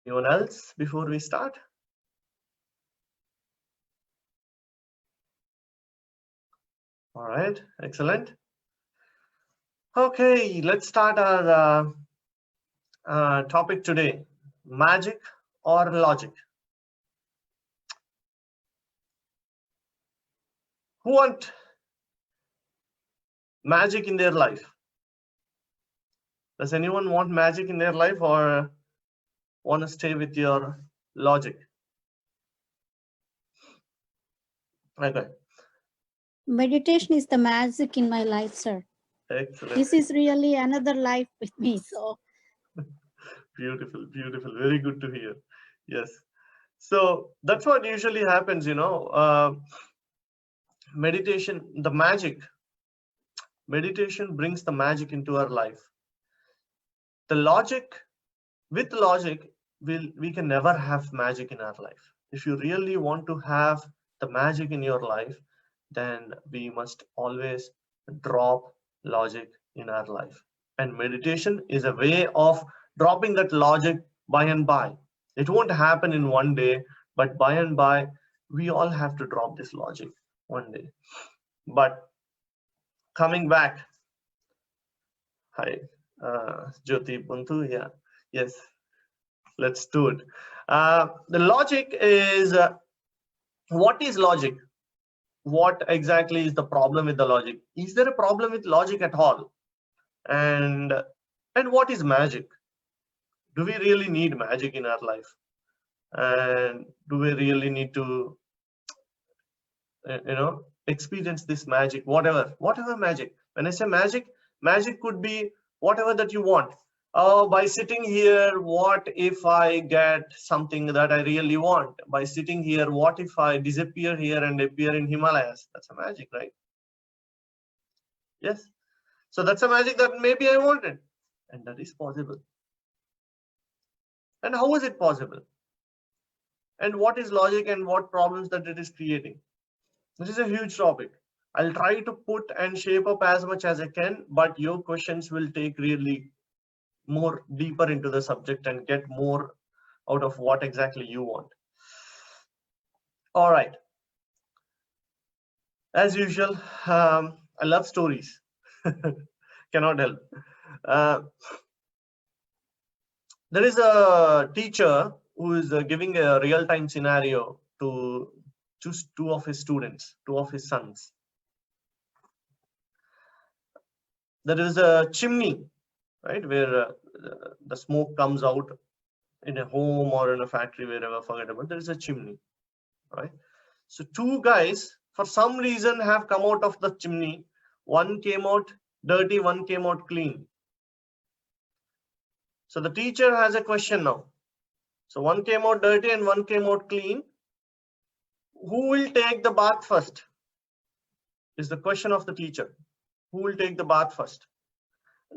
Anyone else before we start? All right, excellent. Okay, let's start our topic today. Magic or logic? Who want magic in their life? Does anyone want magic in their life or want to stay with your logic? Okay. Meditation is the magic in my life, sir. Excellent. This is really another life with me. So Beautiful, beautiful. Very good to hear. Yes. So that's what usually happens, meditation, the magic. Meditation brings the magic into our life. The logic, with logic, we can never have magic in our life. If you really want to have the magic in your life, then we must always drop logic in our life. And meditation is a way of dropping that logic by and by. It won't happen in one day, but by and by, we all have to drop this logic one day. But coming back, hi, Jyoti Buntu, yeah, yes, let's do it. The logic is what is logic? What exactly is the problem with the logic? Is there a problem with logic at all? And what is magic? Do we really need magic in our life? And do we really need to, experience this magic? Whatever magic. When I say magic, magic could be whatever that you want. Oh, by sitting here, what if I get something that I really want? By sitting here, what if I disappear here and appear in Himalayas? That's a magic, right? Yes. So that's a magic that maybe I wanted. And that is possible. And how is it possible? And what is logic and what problems that it is creating? This is a huge topic. I'll try to put and shape up as much as I can, but your questions will take really more deeper into the subject and get more out of what exactly you want. All right. As usual, I love stories. Cannot help. There is a teacher who is giving a real-time scenario to choose two of his students, two of his sons. There is a chimney, right, where the smoke comes out in a home or in a factory, wherever, forget about it. There is a chimney, right? So two guys, for some reason, have come out of the chimney. One came out dirty, one came out clean. So the teacher has a question now. So one came out dirty and one came out clean. Who will take the bath first? Is the question of the teacher. Who will take the bath first?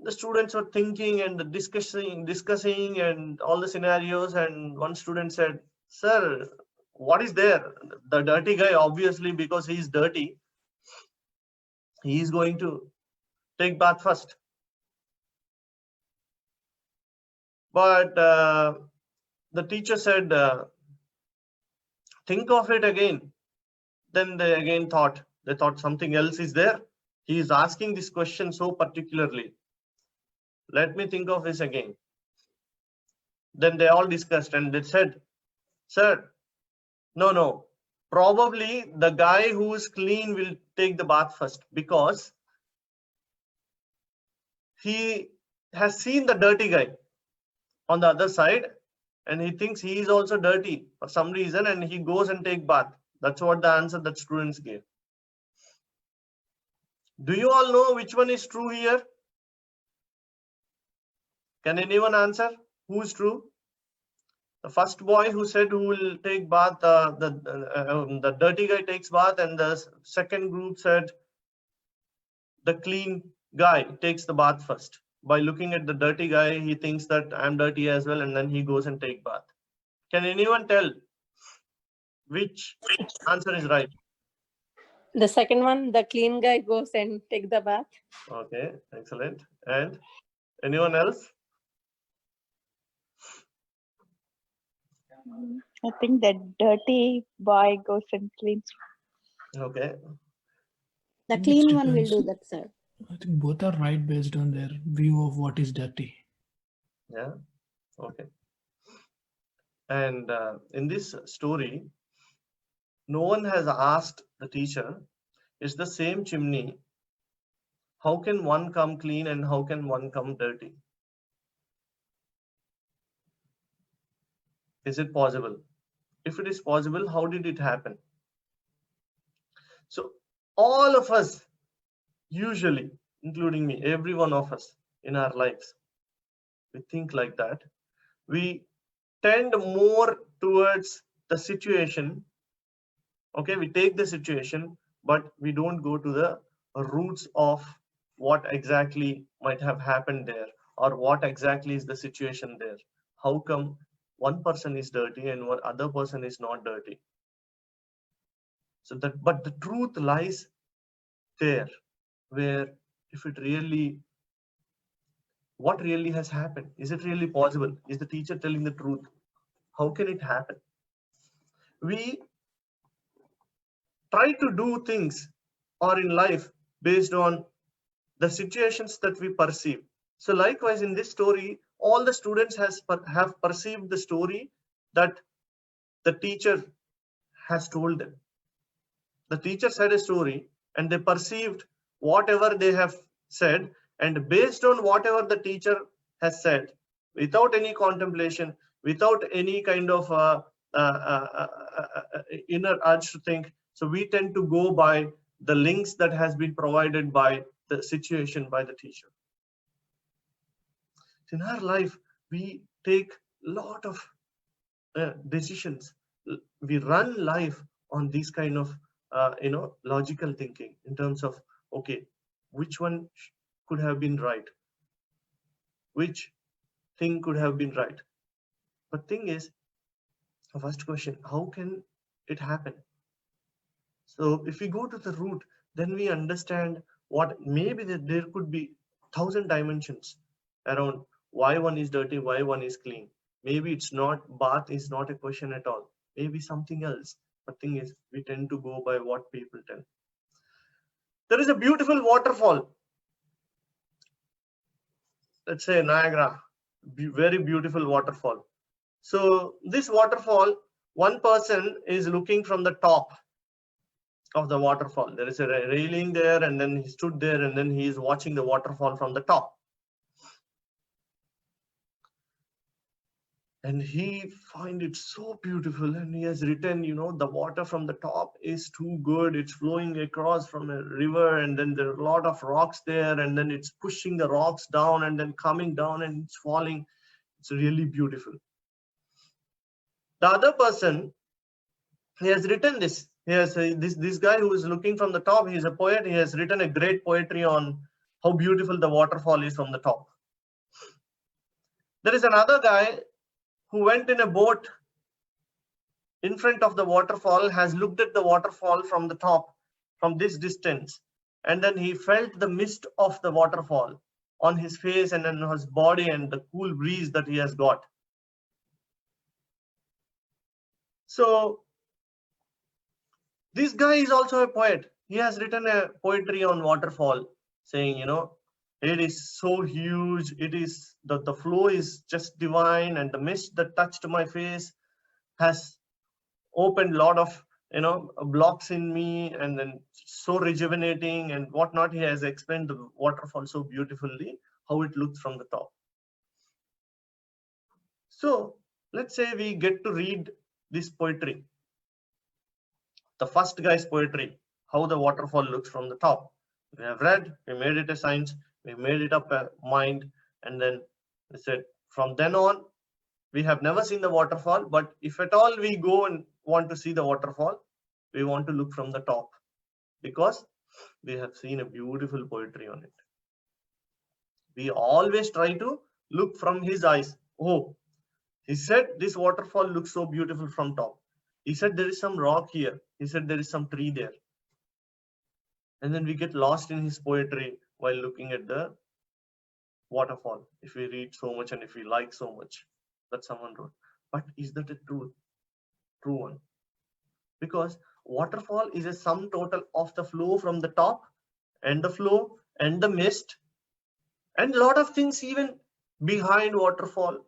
The students were thinking and discussing and all the scenarios, and one student said, sir, what is there? The dirty guy, obviously, because he is dirty, he is going to take bath first. But the teacher said, think of it again. Then they again thought something else is there. He is asking this question so particularly. Let me think of this again. Then they all discussed and they said, sir, no, probably the guy who is clean will take the bath first, because he has seen the dirty guy on the other side and he thinks he is also dirty for some reason, and he goes and take bath. That's what the answer that students gave. Do you all know which one is true here? Can anyone answer who is true? The first boy who said who will take bath, the dirty guy takes bath, and the second group said the clean guy takes the bath first. By looking at the dirty guy, he thinks that I'm dirty as well, and then he goes and take bath. Can anyone tell which answer is right? The second one, the clean guy goes and take the bath. Okay, excellent. And anyone else? I think that dirty boy goes and cleans. Okay. The It clean one will depends. do that, sir. I think both are right based on their view of what is dirty. Yeah. Okay. And in this story, no one has asked the teacher, it's the same chimney. How can one come clean and how can one come dirty? Is it possible? If it is possible, how did it happen? So all of us, usually, including me, every one of us in our lives, we think like that. We tend more towards the situation. Okay, we take the situation, but we don't go to the roots of what exactly might have happened there, or what exactly is the situation there. How come one person is dirty and one other person is not dirty? So that, but the truth lies there, where if it really, what really has happened? Is it really possible? Is the teacher telling the truth? How can it happen? We try to do things or in life based on the situations that we perceive. So likewise in this story, all the students have perceived the story that the teacher has told them. The teacher said a story and they perceived whatever they have said, and based on whatever the teacher has said, without any contemplation, without any kind of inner urge to think, so we tend to go by the links that has been provided by the situation, by the teacher. In our life, we take a lot of decisions. We run life on these kind of logical thinking in terms of, okay, which one could have been right, which thing could have been right. But thing is, the first question, how can it happen? So if we go to the root, then we understand what maybe there could be 1,000 dimensions around why one is dirty, why one is clean. Maybe it's not, bath is not a question at all. Maybe something else. But thing is, we tend to go by what people tell. There is a beautiful waterfall. Let's say Niagara, very beautiful waterfall. So this waterfall, one person is looking from the top of the waterfall. There is a railing there, and then he stood there, and then he is watching the waterfall from the top. And he find it so beautiful, and he has written, the water from the top is too good. It's flowing across from a river, and then there are a lot of rocks there, and then it's pushing the rocks down and then coming down and it's falling. It's really beautiful. The other person, he has written this. He has this guy who is looking from the top. He is a poet. He has written a great poetry on how beautiful the waterfall is from the top. There is another guy who went in a boat in front of the waterfall, has looked at the waterfall from the top, from this distance, and then he felt the mist of the waterfall on his face and on his body, and the cool breeze that he has got. So this guy is also a poet. He has written a poetry on waterfall, saying, it is so huge. It is the flow is just divine, and the mist that touched my face has opened a lot of blocks in me, and then so rejuvenating and whatnot. He has explained the waterfall so beautifully, how it looks from the top. So let's say we get to read this poetry, the first guy's poetry, how the waterfall looks from the top. We have read, we made it a science, we made it up a mind, and then we said, from then on, we have never seen the waterfall, but if at all we go and want to see the waterfall, we want to look from the top, because we have seen a beautiful poetry on it. We always try to look from his eyes. Oh, he said this waterfall looks so beautiful from top. He said there is some rock here. He said there is some tree there. And then we get lost in his poetry while looking at the waterfall, if we read so much and if we like so much that someone wrote. But is that a true one? Because waterfall is a sum total of the flow from the top and the flow and the mist and a lot of things even behind waterfall,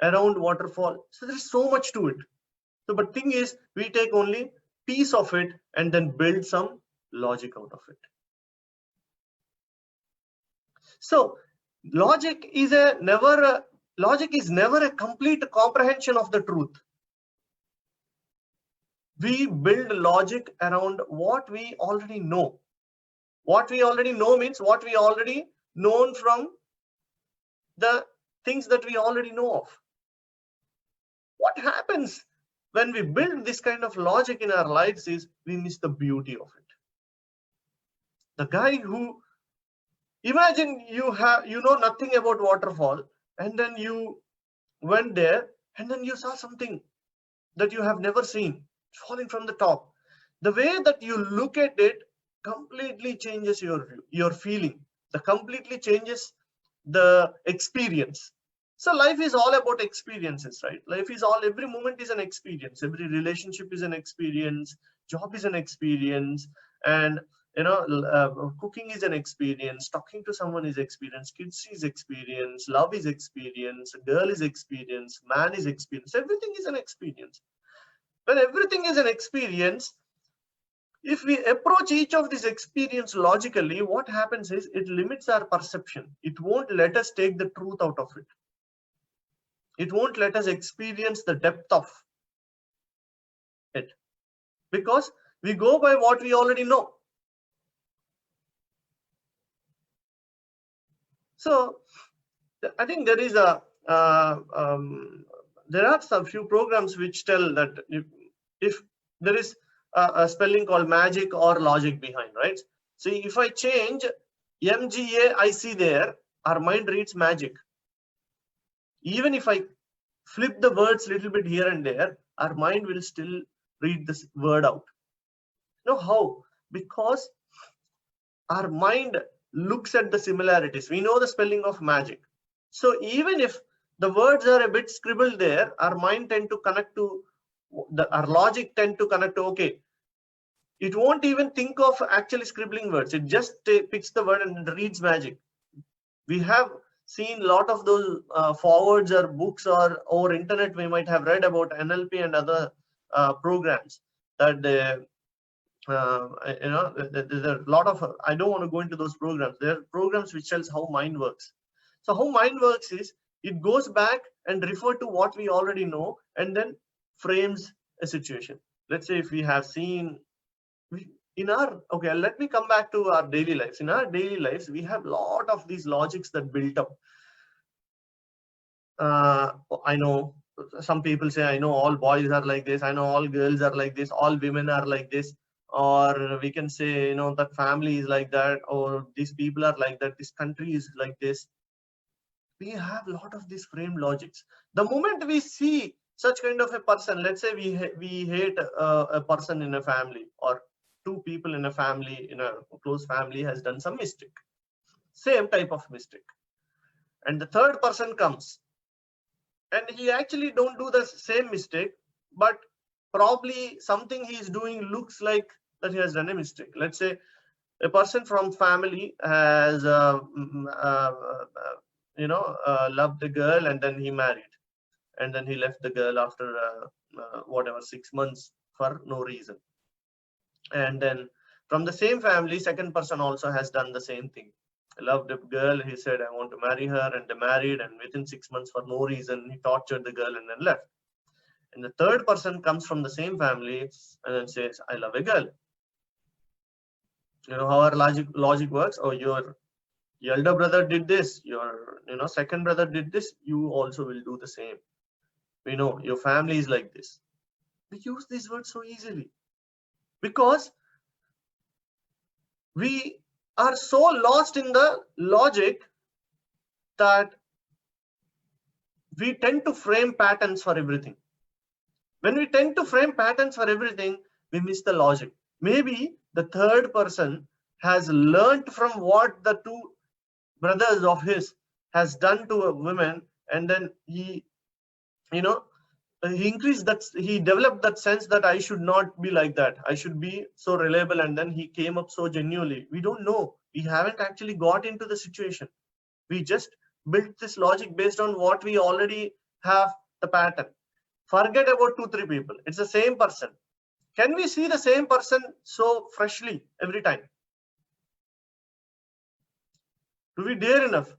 around waterfall. So there's so much to it. So, but thing is, we take only piece of it and then build some logic out of it. So logic is never a complete comprehension of the truth. We build logic around what we already know. What we already know means what we already known from the things that we already know of. What happens when we build this kind of logic in our lives is we miss the beauty of it. The guy who, imagine you know nothing about waterfall, and then you went there and then you saw something that you have never seen falling from the top. The way that you look at it completely changes your feeling. The completely changes the experience. So life is all about experiences, right? Life is all, every moment is an experience. Every relationship is an experience. Job is an experience. And cooking is an experience. Talking to someone is experience. Kids is experience. Love is experience. Girl is experience. Man is experience. Everything is an experience. When everything is an experience, if we approach each of these experience logically, what happens is it limits our perception. It won't let us take the truth out of it. It won't let us experience the depth of it, because we go by what we already know. So I think there is there are some few programs which tell that if there is a spelling called magic or logic behind, right? So if I change MGAIC there, our mind reads magic. Even if I flip the words a little bit here and there, our mind will still read this word out. You know how? Because our mind looks at the similarities. We know the spelling of magic. So even if the words are a bit scribbled there, our mind tend to connect to our logic tend to connect to, okay, it won't even think of actually scribbling words. It just picks the word and reads magic. We have seen a lot of those forwards or books or over internet. We might have read about NLP and other programs that there's a lot of, I don't want to go into those programs. There are programs which tells how mind works. So how mind works is it goes back and refer to what we already know and then frames a situation. Let's say if we have seen let me come back to our daily lives. In our daily lives, we have a lot of these logics that built up. I know some people say, I know all boys are like this. I know all girls are like this. All women are like this. Or we can say, that family is like that. Or these people are like that. This country is like this. We have a lot of these framed logics. The moment we see such kind of a person, let's say we hate a person in a family, or two people in a family, in a close family has done some mistake, same type of mistake, and the third person comes and he actually don't do the same mistake, but probably something he is doing looks like that he has done a mistake. Let's say a person from family has loved a girl and then he married, and then he left the girl after whatever 6 months for no reason. And then from the same family, second person also has done the same thing. Loved a girl, he said, I want to marry her, and they married, and within 6 months for no reason he tortured the girl and then left. And the third person comes from the same family and then says, I love a girl. You know how our logic works? Oh, your elder brother did this, your second brother did this, you also will do the same. We know your family is like this. We use these words so easily because we are so lost in the logic that we tend to frame patterns for everything. When we tend to frame patterns for everything, we miss the logic. Maybe the third person has learned from what the two brothers of his has done to a woman, and then he he increased that, he developed that sense that I should not be like that, I should be so reliable, and then he came up so genuinely. We don't know, we haven't actually got into the situation, we just built this logic based on what we already have the pattern. Forget about 2-3 people, it's the same person. Can we see the same person so freshly every time? Do we dare enough?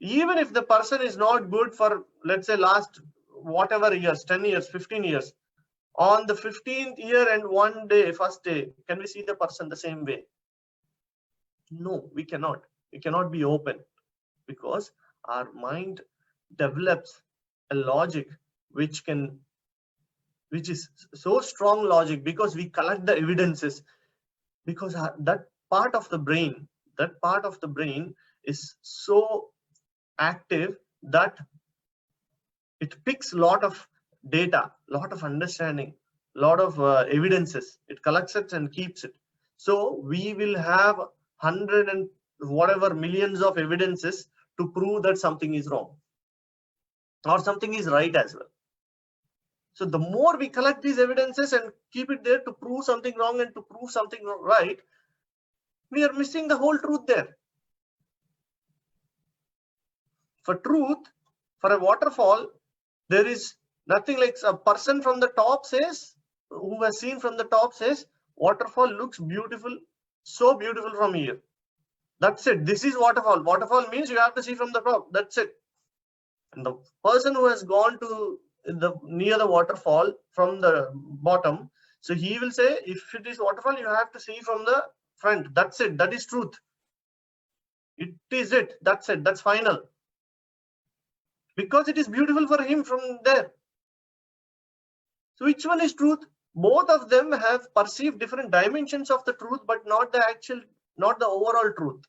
Even if the person is not good for, let's say, last whatever years, 10 years, 15 years, on the 15th year and one day, first day, can we see the person the same way? No, we cannot. We cannot be open, because our mind develops a logic which is so strong logic, because we collect the evidences, because that part of the brain is so active that it picks a lot of data, lot of understanding, lot of evidences. It collects it and keeps it. So we will have 100 and whatever millions of evidences to prove that something is wrong or something is right as well. So the more we collect these evidences and keep it there to prove something wrong and to prove something right, we are missing the whole truth there. For truth, for a waterfall, there is nothing like a person from the top says, who has seen from the top says, waterfall looks beautiful, so beautiful from here. That's it. This is waterfall. Waterfall means you have to see from the top. That's it. And the person who has gone to near the waterfall from the bottom, so he will say, if it is waterfall, you have to see from the front. That's it. That is truth. It is it. That's it. That's final. Because it is beautiful for him from there. So which one is truth? Both of them have perceived different dimensions of the truth, but not the overall truth.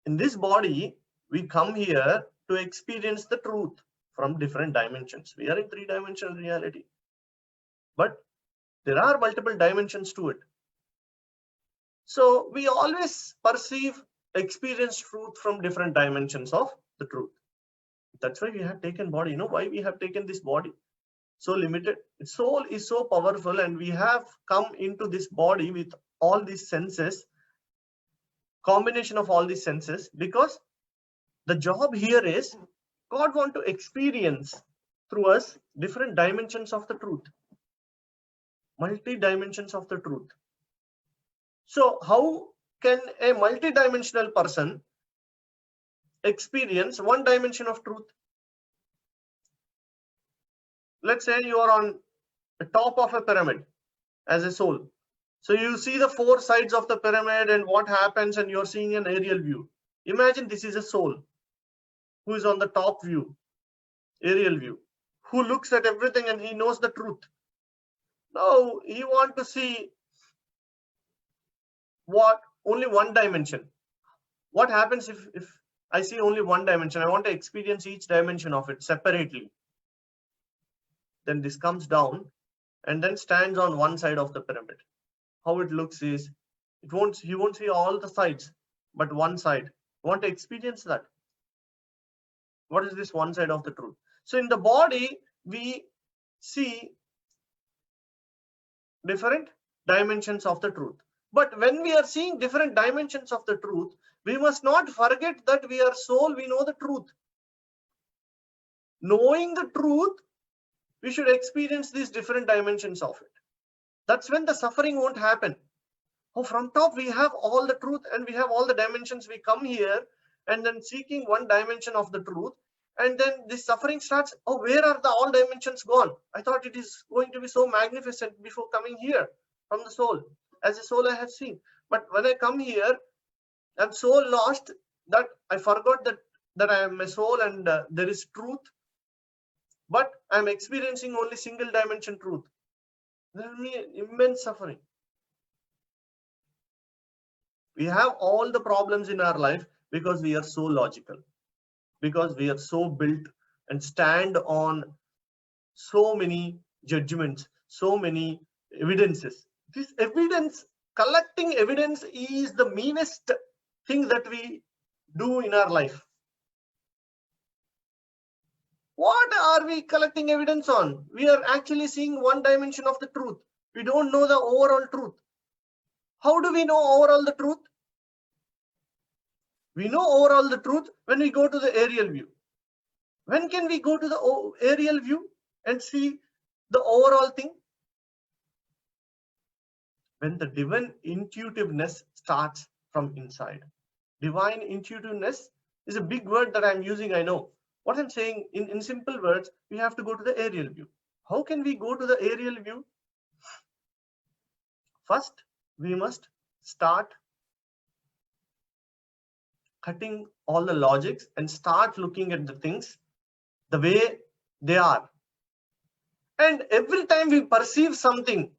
In this body, we come here to experience the truth from different dimensions. We are in 3-dimensional reality, but there are multiple dimensions to it. So we always experience truth from different dimensions of the truth. That's why we have taken body. You know why we have taken this body? So limited. Its soul is so powerful, and we have come into this body with all these senses, combination of all these senses, because the job here is God want to experience through us different dimensions of the truth, multi-dimensions of the truth. So how can a multi-dimensional person experience one dimension of truth? Let's say you are on the top of a pyramid as a soul. So you see the 4 sides of the pyramid and what happens, and you're seeing an aerial view. Imagine this is a soul who is on the top view, aerial view, who looks at everything and he knows the truth. Now he wants to see only one dimension. What happens if I see only one dimension? I want to experience each dimension of it separately. Then this comes down and then stands on one side of the pyramid. How it looks is, he won't see all the sides, but one side. You want to experience that. What is this one side of the truth? So in the body, we see different dimensions of the truth. But when we are seeing different dimensions of the truth, we must not forget that we are soul, we know the truth. Knowing the truth, we should experience these different dimensions of it. That's when the suffering won't happen. Oh, from top we have all the truth and we have all the dimensions. We come here and then seeking one dimension of the truth, and then this suffering starts. Oh, where are the all dimensions gone? I thought it is going to be so magnificent before coming here from the soul. As a soul I have seen, but when I come here, I'm so lost that I forgot that I am a soul and there is truth, but I'm experiencing only single dimension truth. There will be immense suffering. We have all the problems in our life because we are so logical, because we are so built and stand on so many judgments, so many evidences. This evidence, collecting evidence, is the meanest thing that we do in our life. are we collecting evidence on? We are actually seeing one dimension of the truth. We don't know the overall truth. How do we know overall the truth? We know overall the truth when we go to the aerial view. When can we go to the aerial view and see the overall thing? When the divine intuitiveness starts from inside. Divine intuitiveness is a big word that I'm using, I know. What I'm saying in simple words, we have to go to the aerial view. How can we go to the aerial view? First, we must start cutting all the logics and start looking at the things the way they are. And every time we perceive something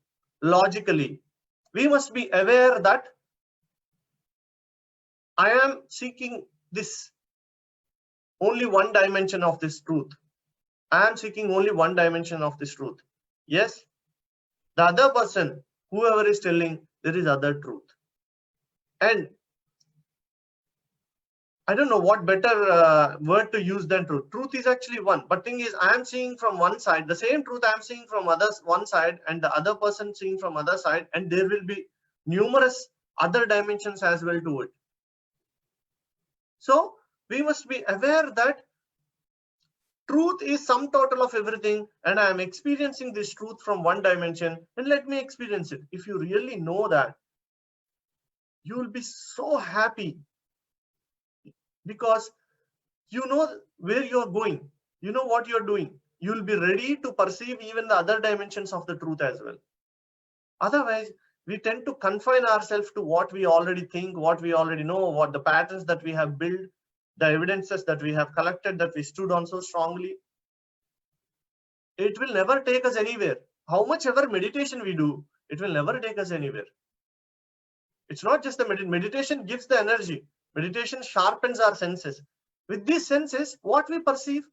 logically, we must be aware that I am seeking this only one dimension of this truth. I am seeking only one dimension of this truth. Yes, the other person, whoever is telling, there is other truth. And I don't know what better word to use than truth. Truth is actually one, but thing is, I am seeing from one side, the same truth I am seeing from others one side, and the other person seeing from other side, and there will be numerous other dimensions as well to it. So we must be aware that truth is sum total of everything, and I am experiencing this truth from one dimension, and let me experience it. If you really know that, you will be so happy because you know where you are going, you know what you are doing. You will be ready to perceive even the other dimensions of the truth as well. Otherwise, we tend to confine ourselves to what we already think, what we already know, what the patterns that we have built, the evidences that we have collected, that we stood on so strongly. It will never take us anywhere. How much ever meditation we do, it will never take us anywhere. It's not just the meditation gives the energy. Meditation sharpens our senses. With these senses, what we perceive?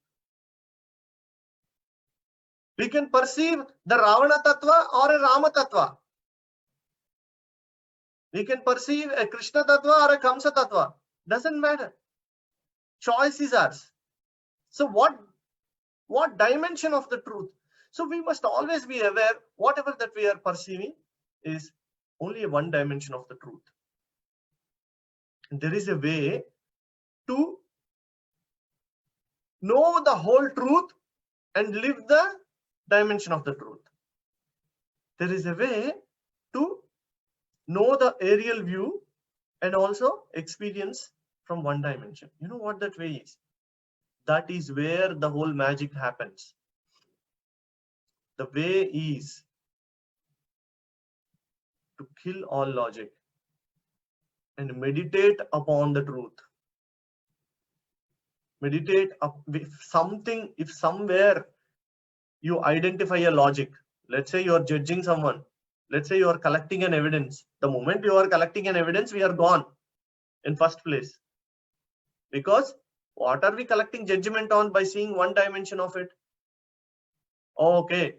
We can perceive the Ravana Tattva or a Rama Tattva. We can perceive a Krishna Tattva or a Kamsa Tattva. Doesn't matter. Choice is ours. So what dimension of the truth? So we must always be aware whatever that we are perceiving is only one dimension of the truth. And there is a way to know the whole truth and live the dimension of the truth. There is a way to know the aerial view and also experience from one dimension. You know what that way is? That is where the whole magic happens. The way is to kill all logic and meditate upon the truth. Meditate if somewhere you identify a logic. Let's say you are judging someone. Let's say you are collecting an evidence. The moment you are collecting an evidence, we are gone in first place. Because what are we collecting judgment on by seeing one dimension of it? Okay.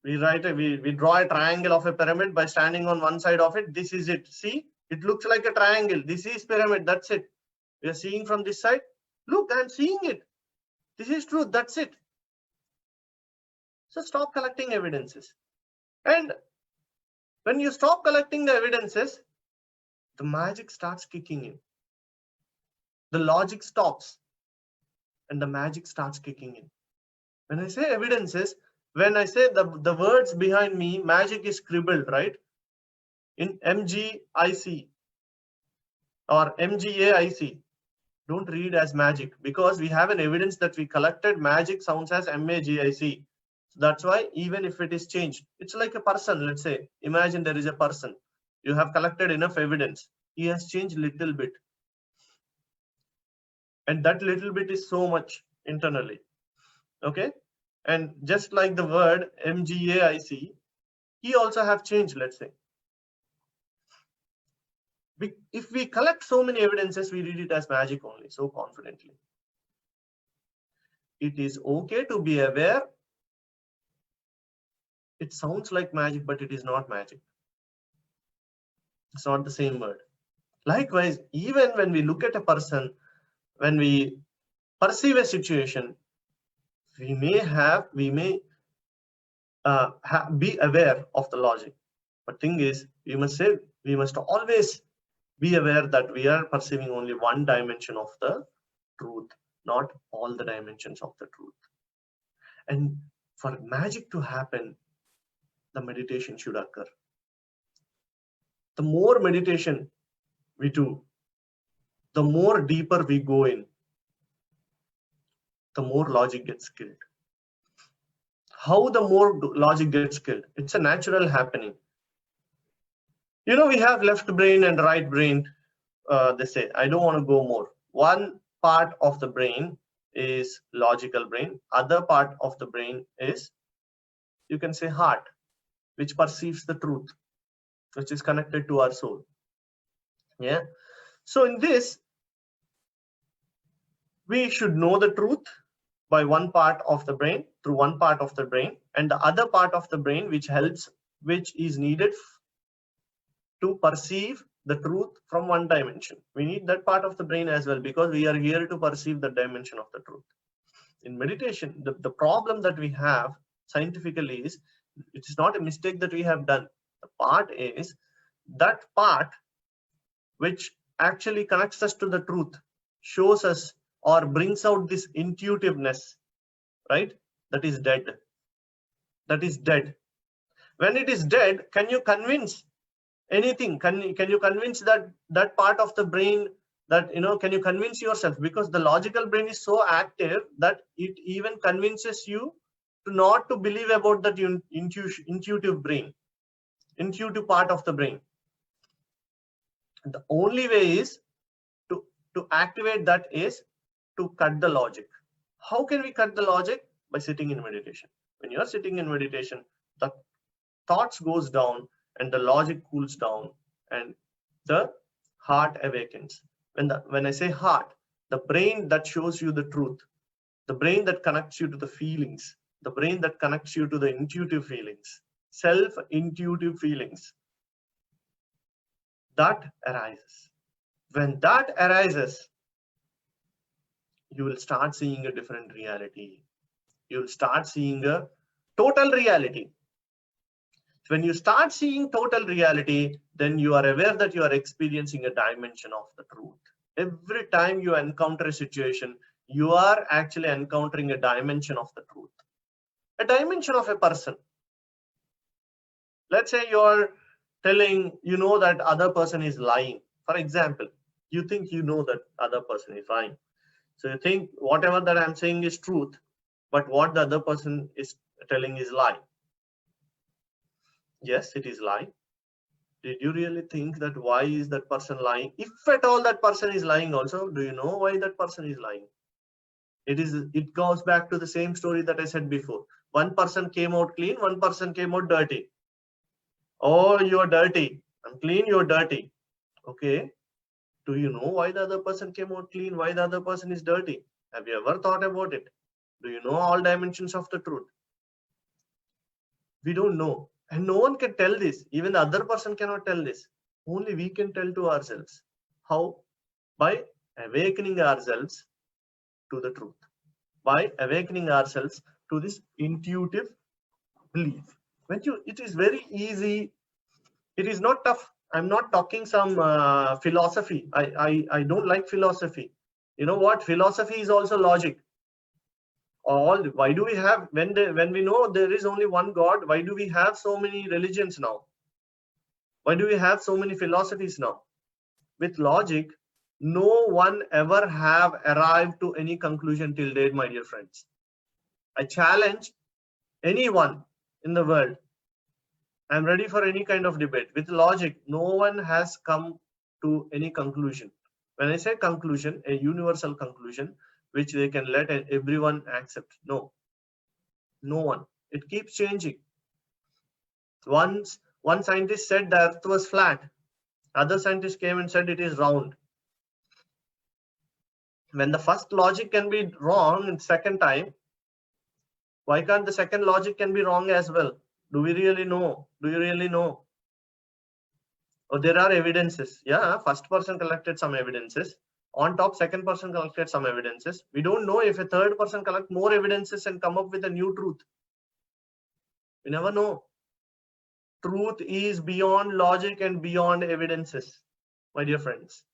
We draw a triangle of a pyramid by standing on one side of it. This is it. See, it looks like a triangle. This is pyramid. That's it. We are seeing from this side. Look, I'm seeing it. This is truth. That's it. So stop collecting evidences. And when you stop collecting the evidences, the magic starts kicking in. The logic stops and the magic starts kicking in. When I say evidences, when I say the words behind me, magic is scribbled, right? In MGIC or MGAIC. Don't read as magic because we have an evidence that we collected. Magic sounds as MAGIC. So that's why even if it is changed, it's like a person. Let's say, imagine there is a person. You have collected enough evidence. He has changed little bit. And that little bit is so much internally. Okay. And just like the word MGAIC, he also have changed, let's say. If we collect so many evidences, we read it as magic only, so confidently. It is okay to be aware. It sounds like magic, but it is not magic. It's not the same word. Likewise, even when we look at a person, when we perceive a situation, we may be aware of the logic, but thing is, we must always be aware that we are perceiving only one dimension of the truth, not all the dimensions of the truth. And for magic to happen, the meditation should occur. The more meditation we do, the more deeper we go in, the more logic gets killed. How the more logic gets killed? It's a natural happening. You know, we have left brain and right brain. They say, I don't want to go more. One part of the brain is logical brain. Other part of the brain is, you can say, heart, which perceives the truth, which is connected to our soul. Yeah. So in this, we should know the truth by one part of the brain, through one part of the brain, and the other part of the brain which is needed to perceive the truth from one dimension. We need that part of the brain as well, because we are here to perceive the dimension of the truth. In meditation, the problem that we have scientifically is, it is not a mistake that we have done. The part is that part which actually connects us to the truth, shows us or brings out this intuitiveness, right? That is dead. That is dead. When it is dead, can you convince anything? Can you convince that part of the brain that, you know, can you convince yourself? Because the logical brain is so active that it even convinces you to not to believe about that intuitive brain, intuitive part of the brain. The only way is to activate that is to cut the logic. How can we cut the logic? By sitting in meditation. When you are sitting in meditation, the thoughts goes down and the logic cools down and the heart awakens. When I say heart, the brain that shows you the truth, the brain that connects you to the feelings, the brain that connects you to the intuitive feelings, self-intuitive feelings, that arises. When that arises, you will start seeing a different reality. You will start seeing a total reality. When you start seeing total reality, then you are aware that you are experiencing a dimension of the truth. Every time you encounter a situation, you are actually encountering a dimension of the truth, a dimension of a person. Let's say you're telling, you know, that other person is lying. For example, you think you know that other person is lying. So you think whatever that I'm saying is truth, but what the other person is telling is lie. Yes, it is lie. Did you really think that why is that person lying? If at all that person is lying also, do you know why that person is lying? It goes back to the same story that I said before. One person came out clean, one person came out dirty. Oh, you're dirty. I'm clean, you're dirty. Okay. Do you know why the other person came out clean? Why the other person is dirty? Have you ever thought about it? Do you know all dimensions of the truth? We don't know. And no one can tell this. Even the other person cannot tell this. Only we can tell to ourselves. How? By awakening ourselves to the truth. By awakening ourselves to this intuitive belief. It is very easy. It is not tough. I'm not talking some philosophy. I don't like philosophy. You know what? Philosophy is also logic. Why do we have, when we know there is only one God, why do we have so many religions now? Why do we have so many philosophies now? With logic, no one ever have arrived to any conclusion till date, my dear friends. I challenge anyone in the world. I'm ready for any kind of debate. With logic, no one has come to any conclusion. When I say conclusion, a universal conclusion, which they can let everyone accept. No one. It keeps changing. Once one scientist said the earth was flat. Other scientist came and said it is round. When the first logic can be wrong in second time, why can't the second logic can be wrong as well? Do we really know? Do you really know? Or there are evidences. Yeah, first person collected some evidences. On top, second person collected some evidences. We don't know if a third person collect more evidences and come up with a new truth. We never know. Truth is beyond logic and beyond evidences, my dear friends.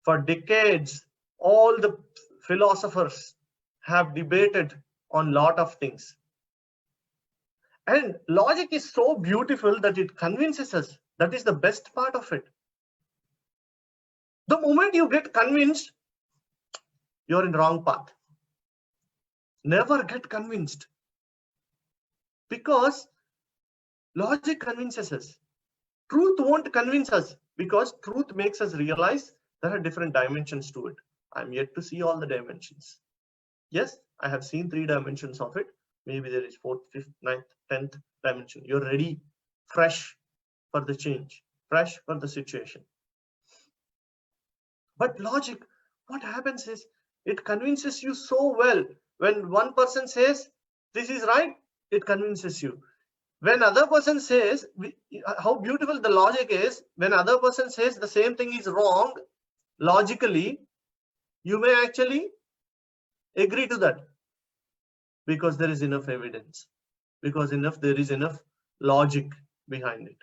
For decades, all the philosophers have debated on lot of things. And logic is so beautiful that it convinces us. That is the best part of it. The moment you get convinced, you're in the wrong path. Never get convinced. Because logic convinces us. Truth won't convince us because truth makes us realize there are different dimensions to it. I'm yet to see all the dimensions. Yes, I have seen 3 dimensions of it. Maybe there is 4th, 5th, 9th, 10th dimension. You're ready, fresh for the change, fresh for the situation. But logic, what happens is it convinces you so well. When one person says this is right, it convinces you. When other person says, how beautiful the logic is, when other person says the same thing is wrong, logically, you may actually agree to that because there is enough evidence, because there is enough logic behind it.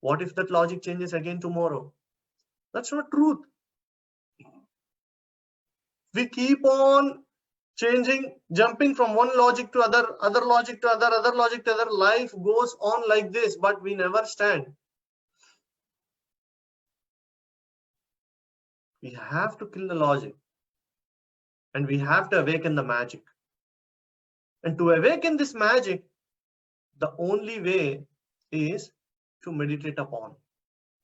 What if that logic changes again tomorrow? That's not truth. We keep on changing, jumping from one logic to other logic to other logic to other. Life goes on like this, but we never stand. We have to kill the logic and we have to awaken the magic. And to awaken this magic, the only way is to meditate upon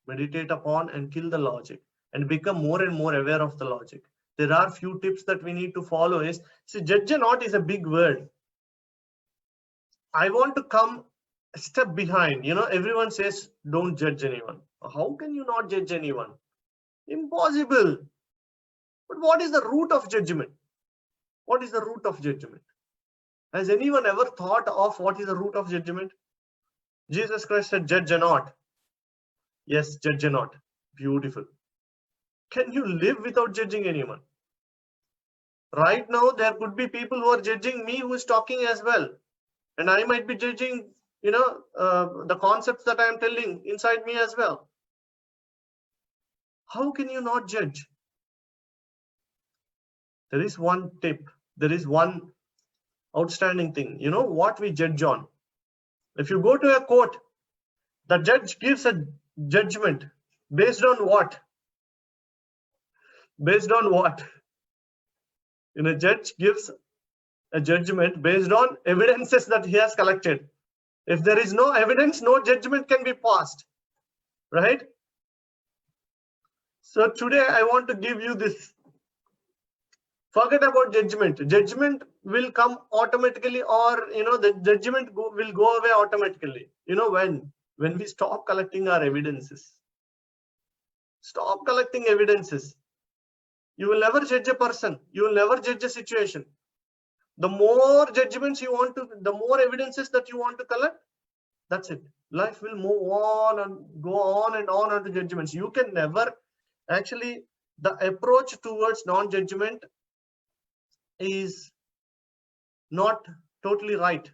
and kill the logic and become more and more aware of the logic. There are few tips that we need to follow is, see, judge not is a big word. I want to come a step behind. Everyone says, don't judge anyone. How can you not judge anyone? Impossible. But what is the root of judgment? What is the root of judgment? Has anyone ever thought of what is the root of judgment? Jesus Christ said, judge not. Yes, judge not. Beautiful. Can you live without judging anyone? Right now, there could be people who are judging me who is talking as well. And I might be judging, the concepts that I am telling inside me as well. How can you not judge? There is one tip. There is one outstanding thing. You know what we judge on? If you go to a court, the judge gives a judgment based on what? Based on what? A judge gives a judgment based on evidences that he has collected. If there is no evidence, no judgment can be passed, right? So today I want to give you this. Forget about judgment. Judgment will come automatically, or the judgment will go away automatically. When we stop collecting our evidences. Stop collecting evidences. You will never judge a person. You will never judge a situation. The more judgments you want to, the more evidences that you want to collect, that's it. Life will move on and go on and on unto judgments. You can never, actually, the approach towards non-judgment is not totally right.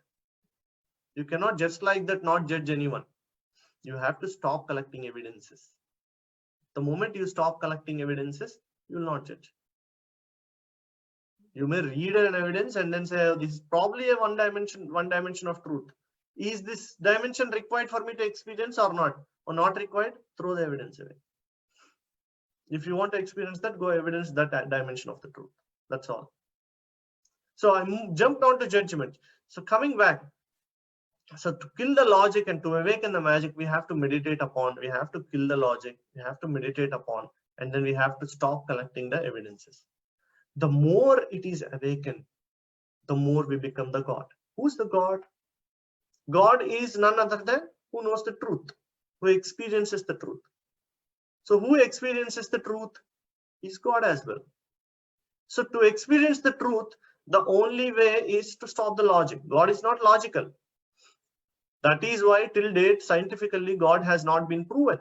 You cannot just like that not judge anyone. You have to stop collecting evidences. The moment you stop collecting evidences, you will not judge. You may read an evidence and then say, oh, this is probably a one dimension of truth. Is this dimension required for me to experience or not? Or not required? Throw the evidence away. If you want to experience that, go evidence that dimension of the truth. That's all. So I jumped on to judgment. So coming back, so to kill the logic and to awaken the magic, we have to meditate upon, we have to kill the logic, we have to meditate upon, and then we have to stop collecting the evidences. The more it is awakened, the more we become the God. Who's the God? God is none other than who knows the truth, who experiences the truth. So who experiences the truth is God as well. So to experience the truth, the only way is to stop the logic. God is not logical. That is why till date, scientifically, God has not been proven.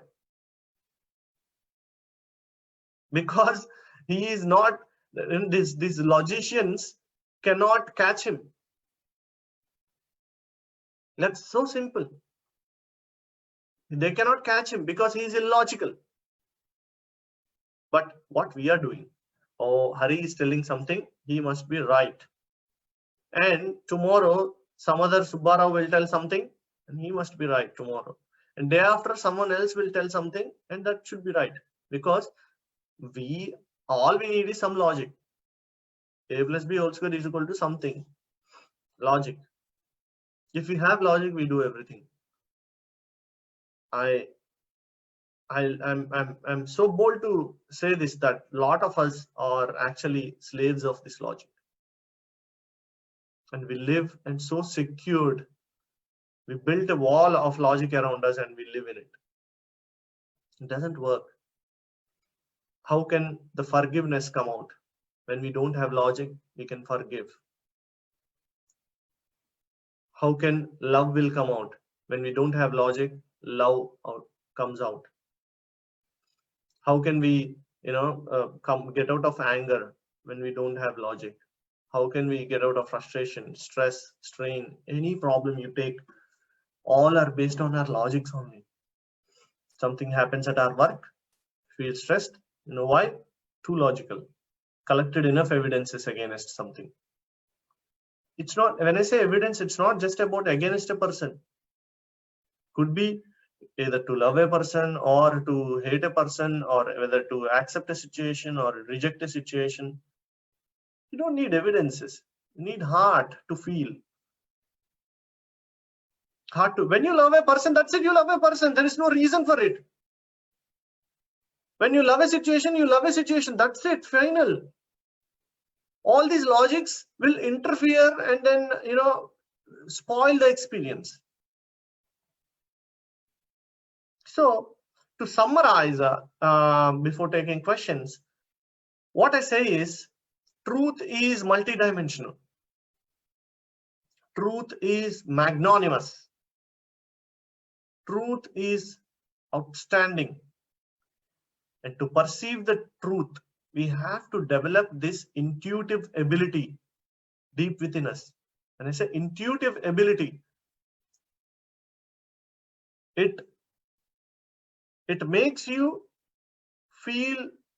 because he is not, these logicians cannot catch him. That's so simple. They cannot catch him because he is illogical. But what we are doing, oh, Hari is telling something, he must be right. And tomorrow, some other Subbarao will tell something, and he must be right tomorrow. And day after, someone else will tell something, and that should be right. Because all we need is some logic. A plus B whole square is equal to something. Logic. If we have logic, we do everything. I'm so bold to say this, that a lot of us are actually slaves of this logic. And we live and so secured. We built a wall of logic around us and we live in it. It doesn't work. How can the forgiveness come out? When we don't have logic, we can forgive. How can love will come out? When we don't have logic, love comes out. How can we, get out of anger when we don't have logic? How can we get out of frustration, stress, strain, any problem you take? All are based on our logics only. Something happens at our work, feel stressed. You know why? Too logical. Collected enough evidences against something. It's not, when I say evidence, it's not just about against a person. Could be either to love a person or to hate a person, or whether to accept a situation or reject a situation. You don't need evidences. You need heart to feel. Heart to, when you love a person, that's it, you love a person. There is no reason for it. When you love a situation, you love a situation. That's it, final. All these logics will interfere and then, spoil the experience. So to summarize, before taking questions, what I say is, truth is multidimensional. Truth is magnanimous. Truth is outstanding. And to perceive the truth, we have to develop this intuitive ability deep within us. And I say intuitive ability. It makes you feel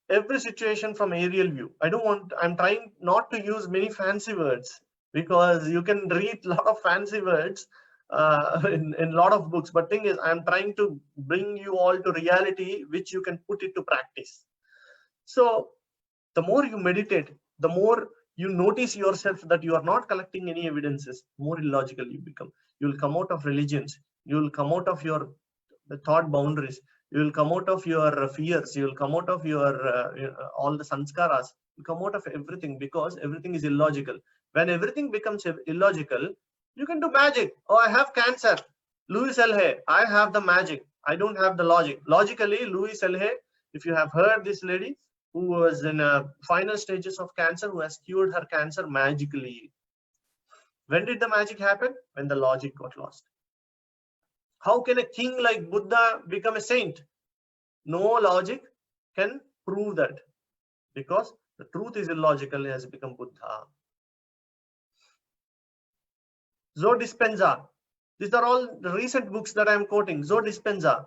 every situation from aerial view. I'm trying not to use many fancy words, because you can read a lot of fancy words in a lot of books. But thing is, I'm trying to bring you all to reality, which you can put it to practice. So the more you meditate, the more you notice yourself that you are not collecting any evidences, more illogical you become. You will come out of religions. You will come out of your thought boundaries. You will come out of your fears. You will come out of your all the sanskaras. You come out of everything, because everything is illogical. When everything becomes illogical, you can do magic. Oh, I have cancer. Louis L. I have the magic. I don't have the logic. Logically, Louis L. If you have heard this lady who was in final stages of cancer, who has cured her cancer magically. When did the magic happen? When the logic got lost. How can a king like Buddha become a saint? No logic can prove that, because the truth is illogical, he has become Buddha. Joe Dispenza. These are all the recent books that I am quoting. Joe Dispenza.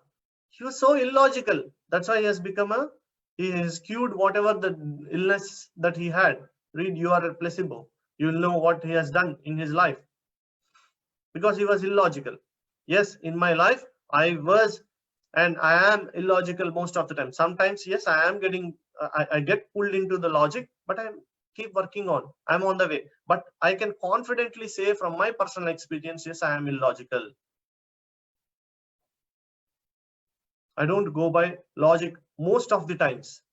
He was so illogical. That's why he has become he has cured whatever the illness that he had. Read You Are a Placebo. You will know what he has done in his life. Because he was illogical. Yes, in my life, I was and I am illogical most of the time. Sometimes, yes, I am getting, I get pulled into the logic, but I keep working on. I'm on the way. But I can confidently say from my personal experience, yes, I am illogical. I don't go by logic most of the times.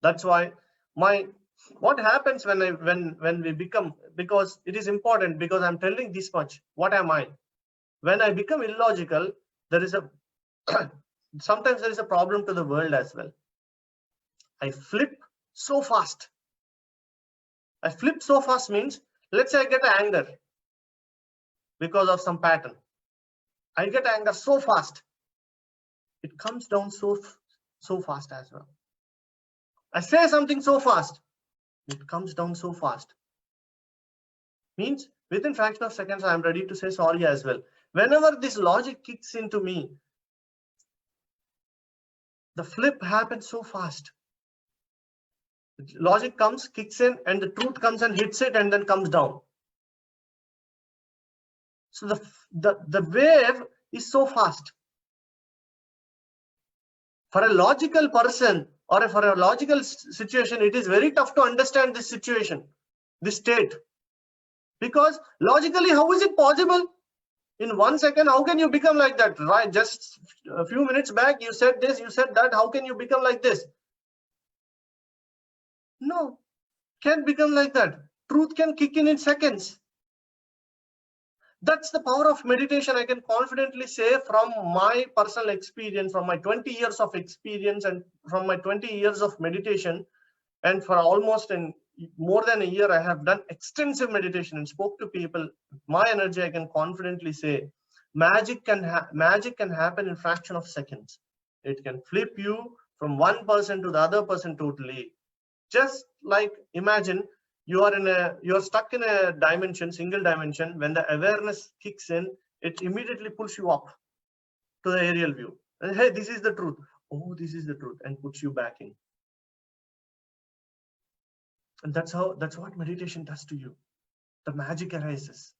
That's why what happens when we become, because it is important, because I'm telling this much. What am I? When I become illogical, there is a sometimes there is a problem to the world as well. I flip so fast. I flip so fast means, let's say I get anger because of some pattern. I get anger so fast. It comes down so fast as well. I say something so fast, it comes down so fast. Means within fraction of seconds, I am ready to say sorry as well. Whenever this logic kicks into me, the flip happens so fast. Logic comes, kicks in, and the truth comes and hits it and then comes down. So the wave is so fast. For a logical person or for a logical situation, it is very tough to understand this situation, this state. Because logically, how is it possible? In 1 second, how can you become like that? Right? Just a few minutes back, you said this, you said that. How can you become like this? No, can't become like that. Truth can kick in seconds. That's the power of meditation. I can confidently say from my personal experience, from my 20 years of experience and from my 20 years of meditation, and for almost more than a year, I have done extensive meditation and spoke to people. My energy, I can confidently say, magic can happen in fraction of seconds. It can flip you from one person to the other person totally. Just like imagine you're stuck in a dimension, single dimension. When the awareness kicks in, it immediately pulls you up to the aerial view. And hey, this is the truth. Oh, this is the truth, and puts you back in. And that's what meditation does to you. The magic arises.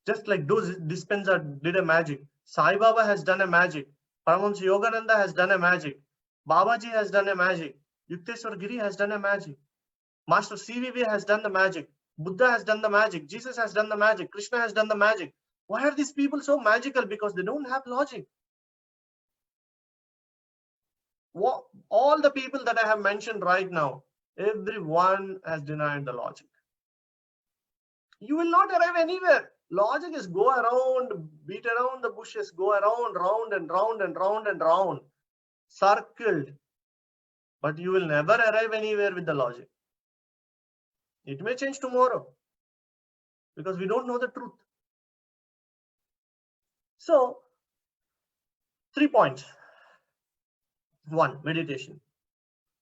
Just like those Dispenser did a magic. Sai Baba has done a magic. Paramahamsa Yogananda has done a magic. Babaji has done a magic. Yukteswar Giri has done a magic. Master CVV has done the magic. Buddha has done the magic. Jesus has done the magic. Krishna has done the magic. Why are these people so magical? Because they don't have logic. All the people that I have mentioned right now, everyone has denied the logic. You will not arrive anywhere. Logic is go around, beat around the bushes, go around, round and round and round and round, circled. But you will never arrive anywhere with the logic. It may change tomorrow because we don't know the truth. So, 3 points. 1, meditation.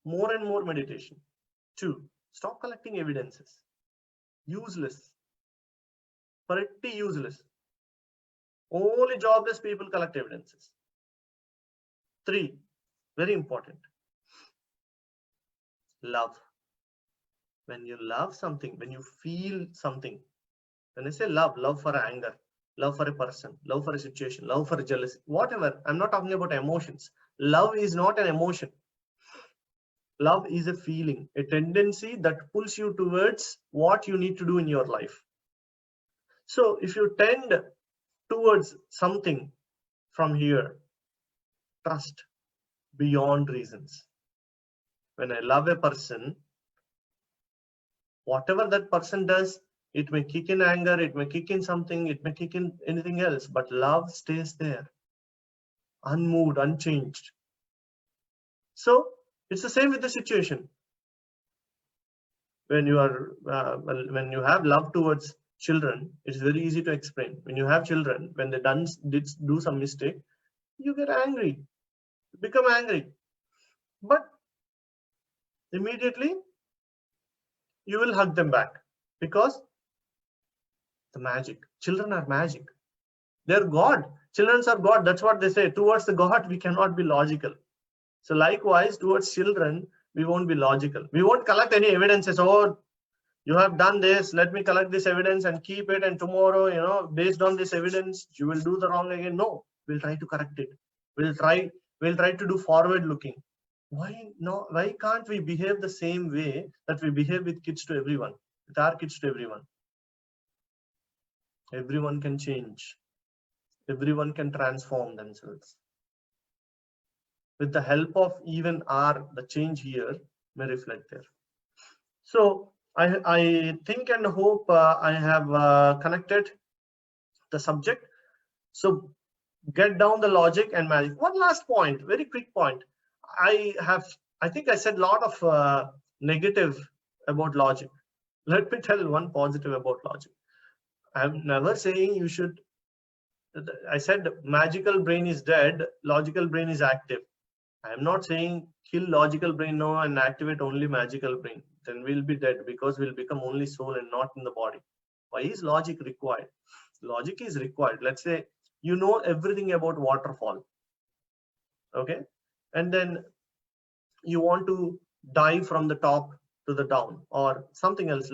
More and more meditation. 2, stop collecting evidences. Useless. Pretty useless. Only jobless people collect evidences. 3, very important. Love. When you love something, when you feel something, when I say love for anger, love for a person, love for a situation, love for a jealousy, whatever. I'm not talking about emotions. Love is not an emotion. Love is a feeling, a tendency that pulls you towards what you need to do in your life. So if you tend towards something from here, trust beyond reasons. When I love a person, whatever that person does, it may kick in anger, it may kick in something, it may kick in anything else, but love stays there, unmoved, unchanged. So it's the same with the situation. When you when you have love towards children, it's very easy to explain. When you have children, when they do some mistake, you get angry, become angry, but immediately you will hug them back because the magic. Children are magic. They're God. Children are God. That's what they say. Towards the God, we cannot be logical. So likewise, towards children, we won't be logical. We won't collect any evidences. Oh, you have done this. Let me collect this evidence and keep it. And tomorrow, based on this evidence, you will do the wrong again. No, we'll try to correct it. We'll try to do forward looking. Why can't we behave the same way that we behave with kids to everyone, with our kids to everyone? Everyone can change. Everyone can transform themselves. With the help of even the change here may reflect there. So I think and hope I have connected the subject. So get down the logic and magic. One last point, very quick point. I think I said a lot of negative about logic. Let me tell one positive about logic. I'm never saying you should. I said magical brain is dead, logical brain is active. I am not saying kill logical brain now and activate only magical brain, then we'll be dead, because we'll become only soul and not in the body. Why is logic required? Logic is required. Let's say you know everything about waterfall, okay, and then you want to dive from the top to the down or something else.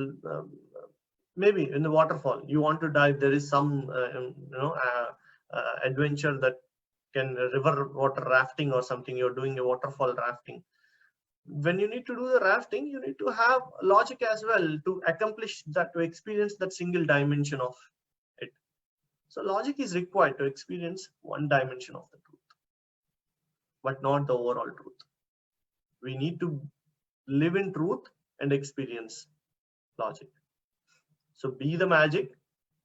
Maybe in the waterfall you want to dive, there is some adventure that can river water rafting or something, you're doing a waterfall rafting. When you need to do the rafting, you need to have logic as well to accomplish that, to experience that single dimension of it. So logic is required to experience one dimension of the truth, but not the overall truth. We need to live in truth and experience logic. So be the magic,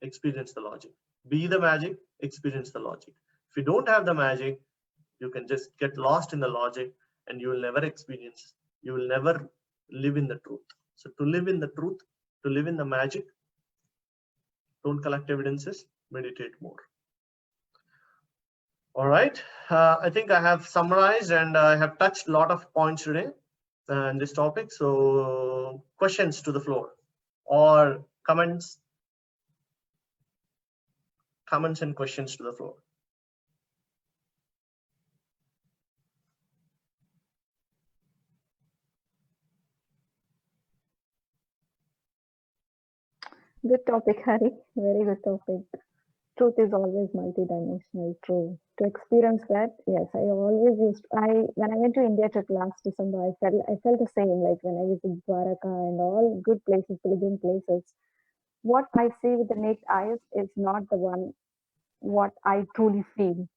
experience the logic. Be the magic, experience the logic. If you don't have the magic, you can just get lost in the logic and you will never experience, you will never live in the truth. So to live in the truth, to live in the magic, don't collect evidences, meditate more. All right, I think I have summarized and I have touched a lot of points today in this topic. So questions to the floor or comments and questions to the floor. Good topic, Hari. Very good topic. Truth is always multidimensional. True. To experience that, yes, I always used. When I went to India trip last December, I felt the same. Like when I visited Dwaraka and all good places, pilgrim places. What I see with the naked eyes is not the one what I truly feel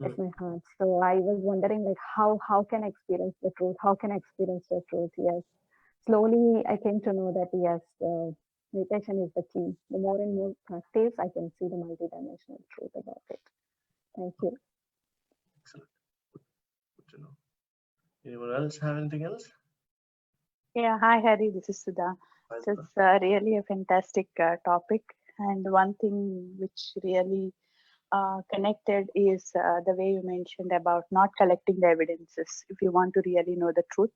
at my heart. So I was wondering, like, how can I experience the truth? How can I experience the truth? Yes. Slowly, I came to know that yes, meditation is the key. The more and more practice, I can see the multidimensional truth about it. Thank you. Excellent. Good to know. Anyone else have anything else? Yeah, hi Hari, this is Sudha. So it's really a fantastic topic, and one thing which really connected is the way you mentioned about not collecting the evidences if you want to really know the truth,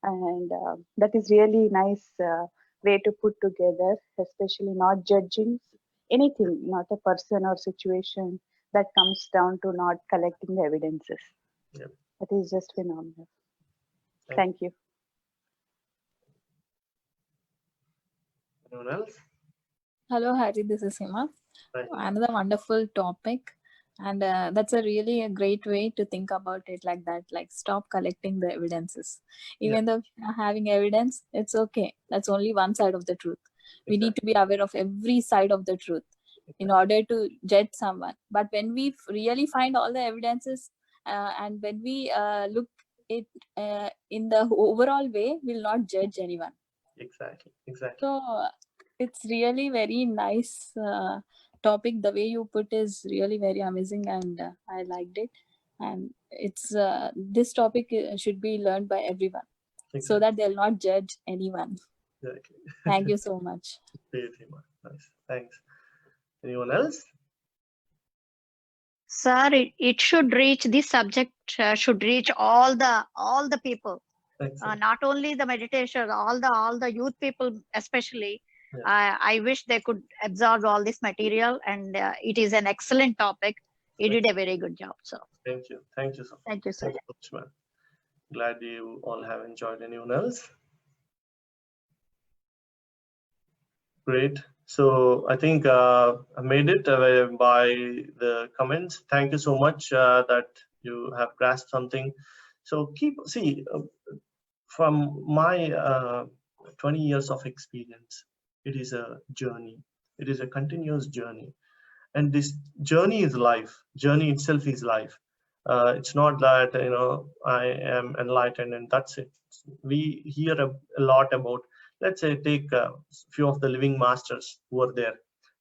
and that is really nice way to put together, especially not judging anything, not a person or situation, that comes down to not collecting the evidences. Yep. That is just phenomenal. Thank you. Anyone else? Hello, Hari. This is Hima. Hi. Another wonderful topic, and that's a really a great way to think about it like that. Like, stop collecting the evidences. Even though you're having evidence, it's okay. That's only one side of the truth. We need to be aware of every side of the truth in order to judge someone. But when we really find all the evidences, and when we look it in the overall way, we'll not judge anyone. Exactly. So it's really very nice topic. The way you put is really very amazing, and I liked it. And it's this topic should be learned by everyone, so that they'll not judge anyone. Exactly. Thank you so much. Great, Hima. Nice. Thanks. Anyone else? Sir, it should reach, this subject should reach all the people, not only the meditation, all the youth people especially. I wish they could absorb all this material, and it is an excellent topic. You did a very good job, sir. Thank you. Thank you so much. Thank you, sir. Thank you so much, man. Glad you all have enjoyed. Anyone else? Great. So I think I made it by the comments. Thank you so much that you have grasped something. So from my 20 years of experience, it is a journey. It is a continuous journey. And this journey is life. Journey itself is life. It's not that, I am enlightened and that's it. We hear a lot about, let's say, take a few of the living masters who were there.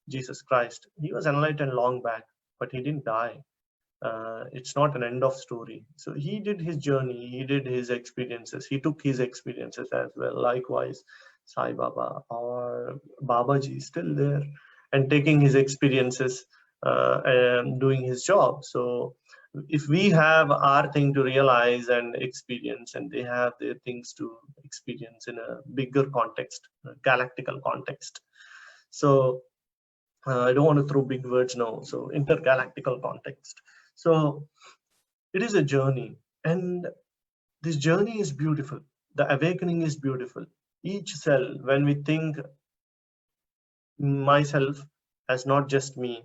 Jesus Christ, he was enlightened long back, but he didn't die. It's not an end of story. So he did his journey, he did his experiences, he took his experiences as well. Likewise, Sai Baba or Babaji is still there and taking his experiences and doing his job. So if we have our thing to realize and experience, and they have their things to experience in a bigger context, a galactical context. So I don't want to throw big words now. So intergalactical context. So it is a journey, and this journey is beautiful. The awakening is beautiful. Each cell, when we think myself as not just me,